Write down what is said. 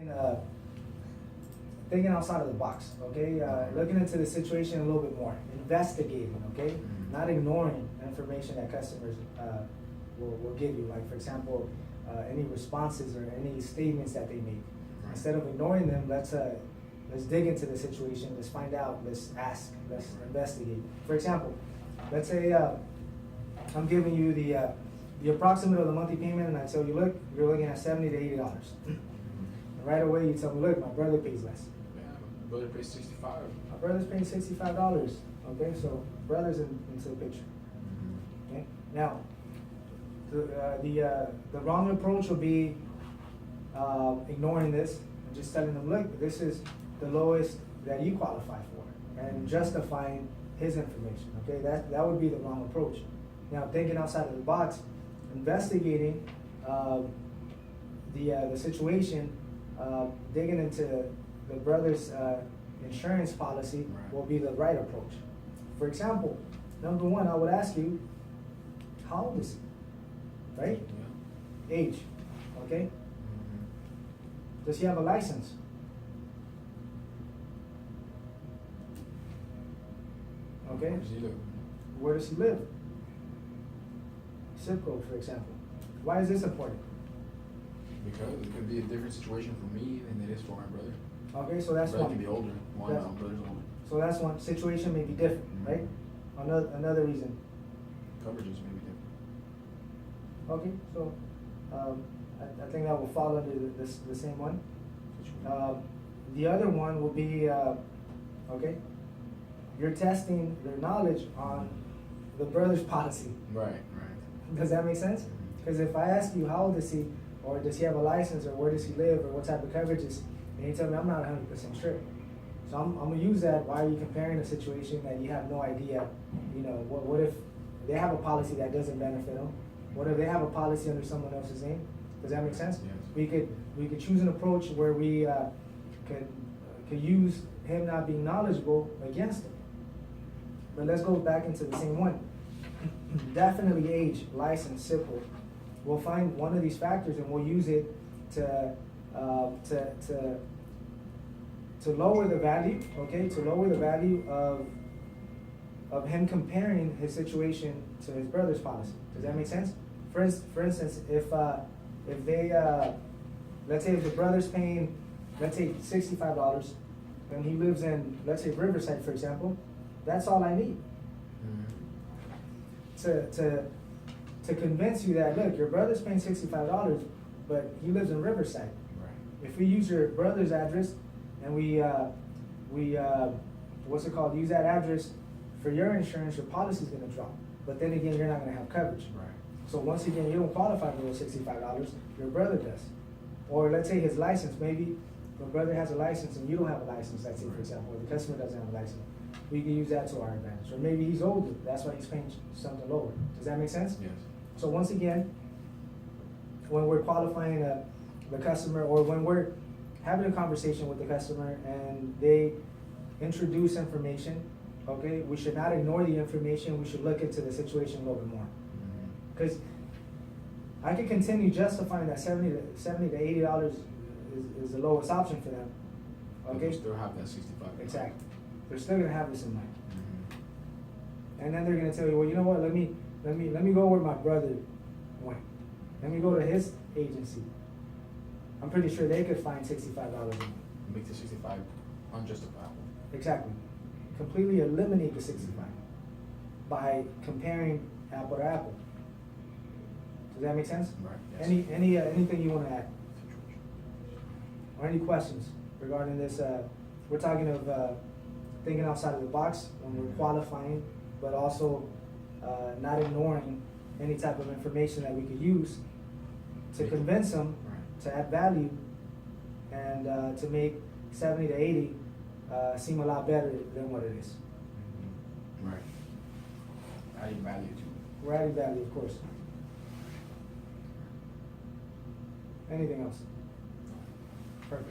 uh, thinking outside of the box, okay? Looking into the situation a little bit more, investigating, okay? Not ignoring information that customers will give you. Like, for example, any responses or any statements that they make. Instead of ignoring them, let's dig into the situation. Let's find out. Let's ask. Let's investigate. For example, let's say I'm giving you the approximate of the monthly payment, and I tell you, look, you're looking at $70 to $80. And right away, you tell me, look, my brother pays less. Yeah, my brother pays 65. My brother's paying $65. Okay, so brother's into the picture. Okay, now the wrong approach will be ignoring this and just telling them, look, this is the lowest that you qualify for, and justifying his information. Okay, that would be the wrong approach. Now, thinking outside of the box, investigating the situation, digging into the brother's insurance policy will be the right approach. For example, number one, I would ask you, how old is he? Right? Yeah. Age. Okay? Does he have a license? Okay? Where does he live? Where does he live? Zip code, for example. Why is this important? Because it could be a different situation for me than it is for my brother. Okay, so that's brother one. can be older. My That's- brother's older. So that's one. Situation may be different, right? Another reason. Coverages may be different. Okay, so I think that will fall under the same one. The other one will be, okay, you're testing their knowledge on the brother's policy. Right. Does that make sense? Because if I ask you how old is he, or does he have a license, or where does he live, or what type of coverages, and you tell me I'm not 100% sure. So I'm gonna use that. Why are you comparing a situation that you have no idea? You know, what if they have a policy that doesn't benefit them? What if they have a policy under someone else's name? Does that make sense? Yes. We could choose an approach where we could use him not being knowledgeable against him. But let's go back into the same one. Definitely age, license, simple. We'll find one of these factors and we'll use it to lower the value, okay? To lower the value of him comparing his situation to his brother's policy. Does that make sense? For instance, if they let's say if the brother's paying, let's say $65, and he lives in, let's say, Riverside, for example, that's all I need to convince you that, look, your brother's paying $65, but he lives in Riverside. Right. If we use your brother's address and we what's it called? Use that address for your insurance, your policy's gonna drop. But then again, you're not gonna have coverage. Right. So once again, you don't qualify for those $65. Your brother does. Or let's say his license. Maybe your brother has a license and you don't have a license. Let's say, for example, or the customer doesn't have a license. We can use that to our advantage. Or maybe he's older. That's why he's paying something lower. Does that make sense? Yes. So once again, when we're qualifying the customer, or when we're having a conversation with the customer and they introduce information, okay, we should not ignore the information. We should look into the situation a little bit more. Because I could continue justifying that $70 to $80 is the lowest option for them. But Okay? they still have that 65. Exactly. They're still gonna have this in mind. And then they're gonna tell you, well, you know what, let me go where my brother went. Let me go to his agency. I'm pretty sure they could find $65 a month. Make the 65 unjustifiable. Exactly. Completely eliminate the 65 by comparing apple to apple. Does that make sense? Right. Yes. Anything you want to add? Or any questions regarding this? We're talking of thinking outside of the box when we're qualifying, but also not ignoring any type of information that we could use to convince them, to add value, and to make 70 to 80 seem a lot better than what it is. Right. Adding value to. We're adding value, of course. Anything else? Perfect.